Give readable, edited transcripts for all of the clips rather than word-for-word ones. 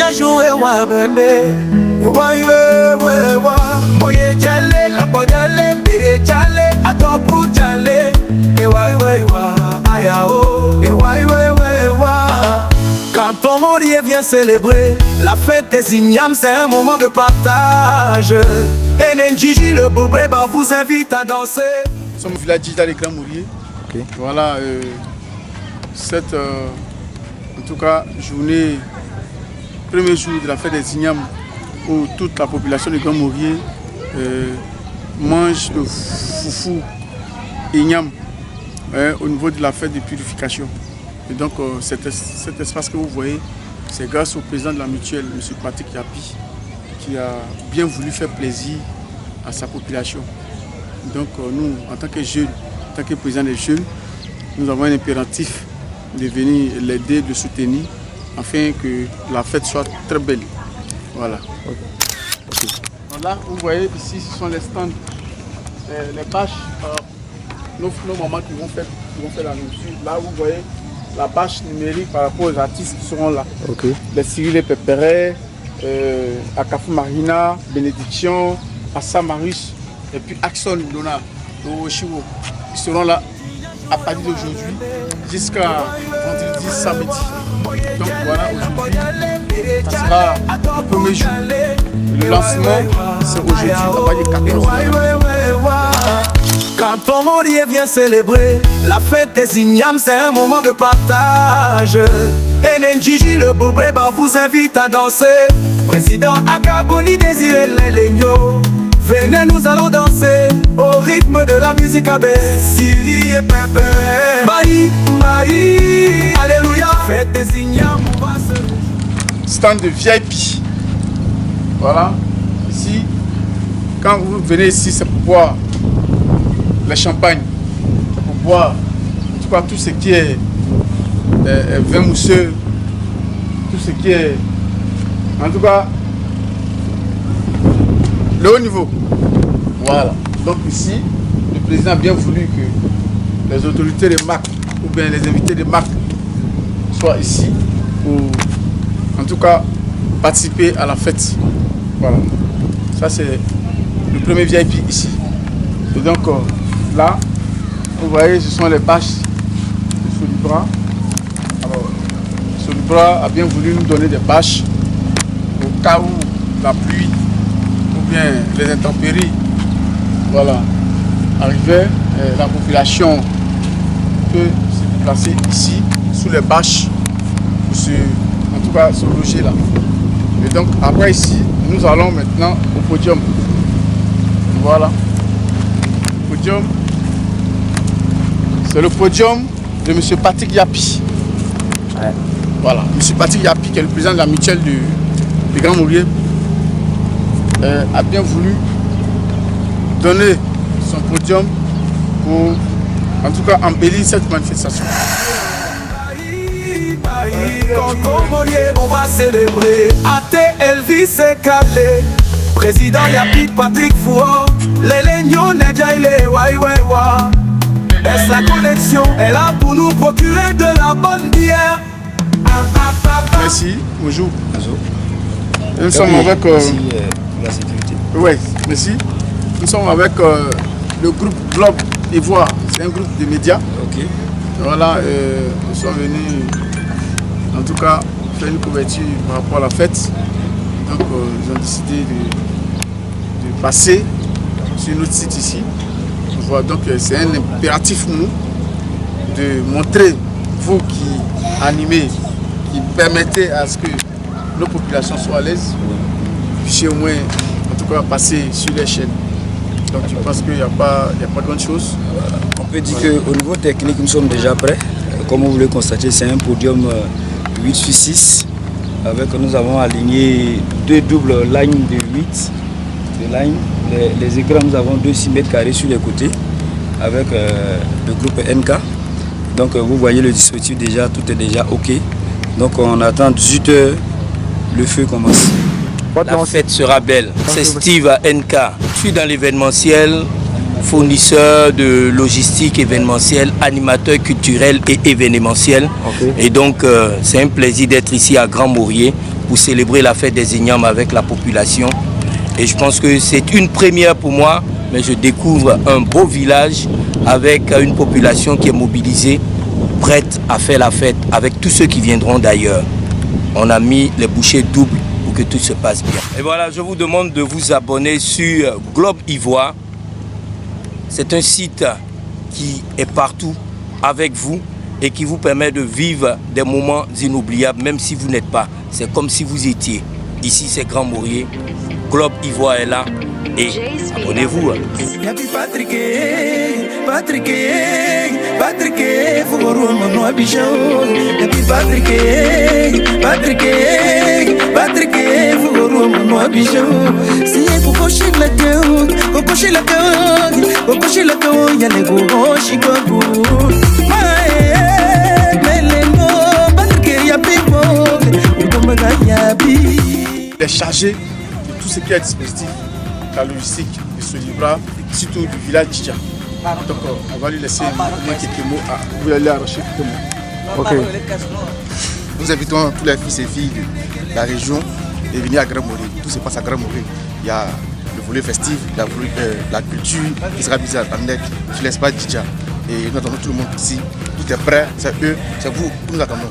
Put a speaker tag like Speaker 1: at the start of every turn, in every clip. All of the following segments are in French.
Speaker 1: Moya joué wa bébé. Moye wa. Moye jale, apodale, bire jale, atopu jale. Ewa wa, ayao. Ewa wa. Quand ton morier vient célébrer la fête des ignames, c'est un moment de partage. NNJJ, le Bobreba vous invite à danser.
Speaker 2: Nous sommes au village digital des Grands Mouriers.
Speaker 3: Okay.
Speaker 2: Voilà, cette en tout cas journée, premier jour de la fête des ignames, où toute la population des Grands Mouriers mange le foufou igname au niveau de la fête de purification. Et donc cet espace que vous voyez, c'est grâce au président de la mutuelle, M. Patrick Yapi, qui a bien voulu faire plaisir à sa population. Donc nous, en tant que jeunes, en tant que président des jeunes, nous avons un impératif de venir l'aider, de soutenir, afin que la fête soit très belle. Voilà.
Speaker 3: Okay.
Speaker 2: Donc là, vous voyez ici, ce sont les stands, les bâches, nos mamans qui vont faire la nourriture. Là, vous voyez la bâche numérique par rapport aux artistes qui seront là.
Speaker 3: Okay.
Speaker 2: Les Cyril Péperet, Akafou Marina, Bénédiction, Assa Marius et puis Axon Dona, Oshiwo. Ils seront là à partir d'aujourd'hui jusqu'à vendredi, samedi. Donc voilà, aujourd'hui, ça sera le premier jour. Le lancement, c'est aujourd'hui à partir de 14 h.
Speaker 1: Quand ton morier vient célébrer la fête des ignames, c'est un moment de partage. NNJJ, le Bobreba vous invite à danser. Président Akaboni Désiré Lelegno, venez, nous allons danser au rythme de la musique abbé. Siri et Pépé, Maï, Maï, alléluia. Fête des ignames, on va se...
Speaker 2: Stand de VIP. Voilà, ici, quand vous venez ici, c'est pour boire le champagne, pour boire en tout cas tout ce qui est vin mousseux, tout ce qui est en tout cas le haut niveau. Voilà. Donc ici, le président a bien voulu que les autorités de marque ou bien les invités de marque soient ici pour en tout cas participer à la fête. Voilà. Ça c'est le premier VIP ici. Et donc là, vous voyez, ce sont les bâches de Solibra. Alors, Solibra a bien voulu nous donner des bâches au cas où la pluie ou bien les intempéries, voilà, arrivaient, la population peut se déplacer ici, sous les bâches, pour en tout cas se loger là. Et donc après ici, nous allons maintenant au podium. Voilà. Podium. C'est le podium de M. Patrick Yapi.
Speaker 3: Ouais.
Speaker 2: Voilà, M. Patrick Yapi, qui est le président de la mutuelle des Grands Mouriers, a bien voulu donner son podium pour, en tout cas, embellir cette manifestation.
Speaker 1: Quand au morier, on va célébrer. Athé Elvis et Calé. Président Yapi Patrick Fouo. Lelegno Nedjaïle, wa. Est la connexion est là pour nous procurer de la bonne bière.
Speaker 2: Merci, bonjour.
Speaker 3: Bonjour.
Speaker 2: Nous sommes avec...
Speaker 3: Merci pour la sécurité.
Speaker 2: Oui, merci. Nous sommes avec le groupe Globe Ivoire. C'est un groupe de médias.
Speaker 3: Ok.
Speaker 2: Voilà, nous sommes venus, en tout cas, faire une couverture par rapport à la fête. Donc, ils ont décidé de passer sur notre site ici. Voilà, donc, c'est un impératif pour nous de montrer, vous qui animez, qui permettez à ce que nos populations soient à l'aise, puissiez au moins, en tout cas, passer sur les chaînes. Donc, je pense qu'il n'y a pas de bonne chose.
Speaker 3: On peut dire qu'au niveau technique, nous sommes déjà prêts. Comme vous le constatez, c'est un podium 8 sur 6. Nous avons aligné deux doubles lignes de 8. Les écrans, nous avons 2 6 mètres carrés sur les côtés avec le groupe NK. Donc vous voyez le dispositif déjà, tout est déjà OK. Donc on attend 18 h, le feu commence.
Speaker 4: La fête sera belle. C'est Steve à NK. Je suis dans l'événementiel fournisseur de logistique événementielle, animateur culturel et événementiel. Et donc, c'est un plaisir d'être ici à Grand Maurier pour célébrer la fête des Ignames avec la population. Et je pense que c'est une première pour moi, mais je découvre un beau village avec une population qui est mobilisée, prête à faire la fête avec tous ceux qui viendront d'ailleurs. On a mis les bouchées doubles pour que tout se passe bien. Et voilà, je vous demande de vous abonner sur Globe Ivoire. C'est un site qui est partout avec vous et qui vous permet de vivre des moments inoubliables, même si vous n'êtes pas. C'est comme si vous étiez. Ici, c'est Grand Maurier. Globe Ivoire est là. Et abonnez-vous.
Speaker 2: Il est chargé de tout ce qui est dispositif, la logistique de ce livre, surtout du village Djidja. Donc on va lui laisser quelques mots. Vous allez arracher quelques mots.
Speaker 5: Ok. Nous invitons tous les fils et filles de la région de venir à Grand Maurier. Tout se passe à Grand Maurier. Il y a le volet festif, la culture qui sera mise en net sur l'espace Djidja. Et nous attendons tout le monde ici. Tout est prêt, c'est eux, c'est vous, nous attendons.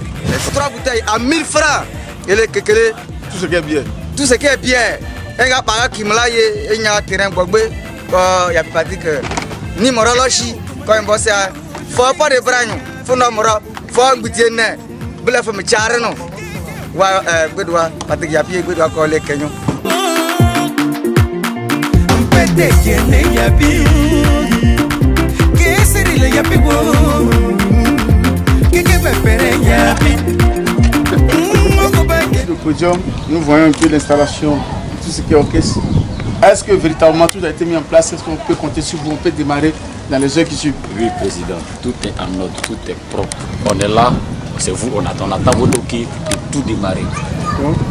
Speaker 5: 3 bouteilles à 1000 francs. Et les kékélés.
Speaker 2: Tout ce qui est bien.
Speaker 5: Tout ce qui est bien. Un gars par qui me l'a dit, il y a un terrain bobé. Il y a pas dit que ni moralochi, quand il bosse, faut pas de bras, faut non mora, faut un goutier né. Bela faut me charrer non. Wa bedwa, parce qu'il y a pied bedwa coller kenyo.
Speaker 1: Pete kene yapi, que seri le yapi wo, que pepere yapi.
Speaker 2: Le podium, nous voyons un peu l'installation, tout ce qui est orchestre. Est-ce que véritablement tout a été mis en place? Est-ce qu'on peut compter sur vous? On peut démarrer dans les heures qui suivent?
Speaker 6: Oui, président, tout est en ordre, tout est propre. On est là, c'est vous, on attend votre OK de tout démarrer.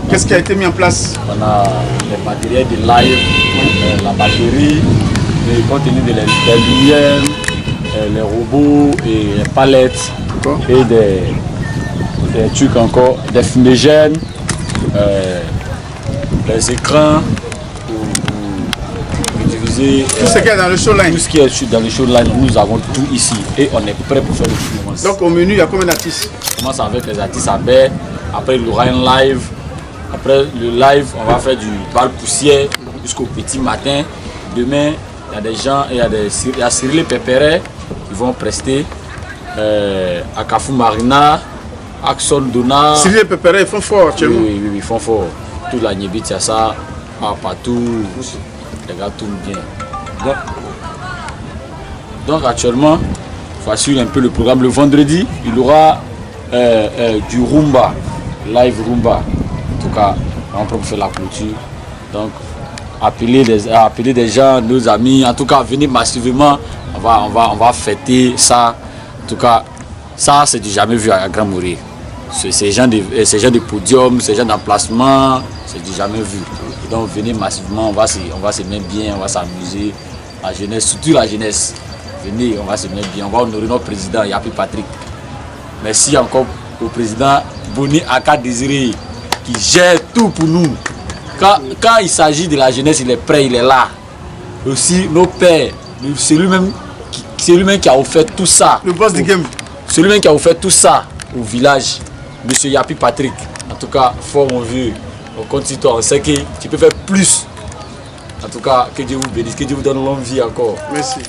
Speaker 2: Qu'est-ce qui a été mis en place?
Speaker 6: On a les matériels de live, la batterie, les contenus de les lumières, les robots et les palettes et des trucs encore, des fumigènes, les écrans pour utiliser
Speaker 2: tout ce qui est dans le showline.
Speaker 6: Tout ce qui est dans le showline, nous avons tout ici et on est prêt pour faire le performance.
Speaker 2: Donc au menu, il y a combien d'artistes?
Speaker 6: On commence avec les artistes à baie, après il y aura un live. Après le live, on va faire du bal poussière jusqu'au petit matin. Demain, il y a des gens, il y a Cyril et Péperet qui vont prester à Kafou Marina. Axon Dona.
Speaker 2: Cyril et Péperet, ils font fort actuellement.
Speaker 6: Oui, ils font fort. Toute la Niébit, il y a ça. Partout. Les gars tournent bien. Donc actuellement, voici un peu le programme. Le vendredi, il y aura du Rumba, live Rumba. En tout cas, on va faire la clôture. Donc, appeler des gens, nos amis. En tout cas, venez massivement. On va fêter ça. En tout cas, ça, c'est du jamais vu à Grand Maurier. Ces gens de podium, ces gens d'emplacement, c'est du jamais vu. Donc venez massivement, on va se mettre bien, on va s'amuser. La jeunesse, surtout la jeunesse. Venez, on va se mettre bien. On va honorer notre président, Yapi Patrick. Merci encore au président Boni Aka Désiré qui gère tout pour nous. Quand il s'agit de la jeunesse, il est prêt, il est là. Aussi, nos pères, c'est lui-même qui a offert tout ça.
Speaker 2: Le boss du game.
Speaker 6: C'est lui-même qui a offert tout ça au village, monsieur Yapi Patrick. En tout cas, fort mon vieux, on continue, on sait que tu peux faire plus. En tout cas, que Dieu vous bénisse, que Dieu vous donne longue vie encore.
Speaker 2: Merci.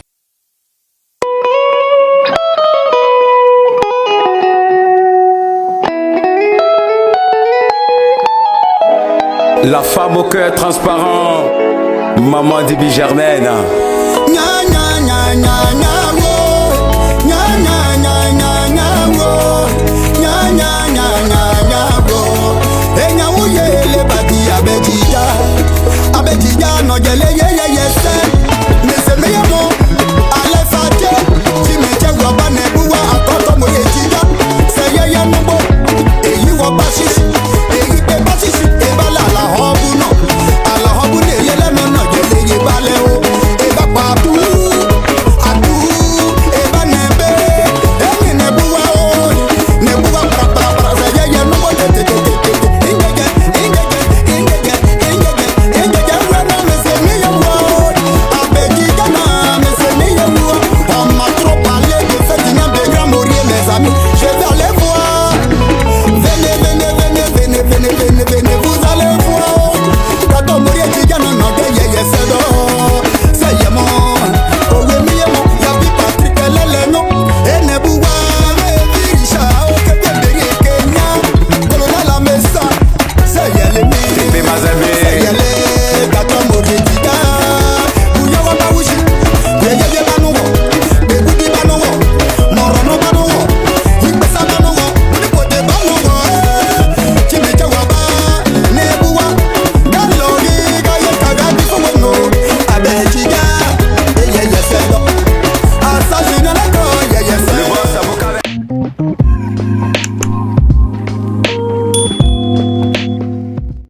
Speaker 1: La femme au cœur transparent, maman d'Ibi Germaine.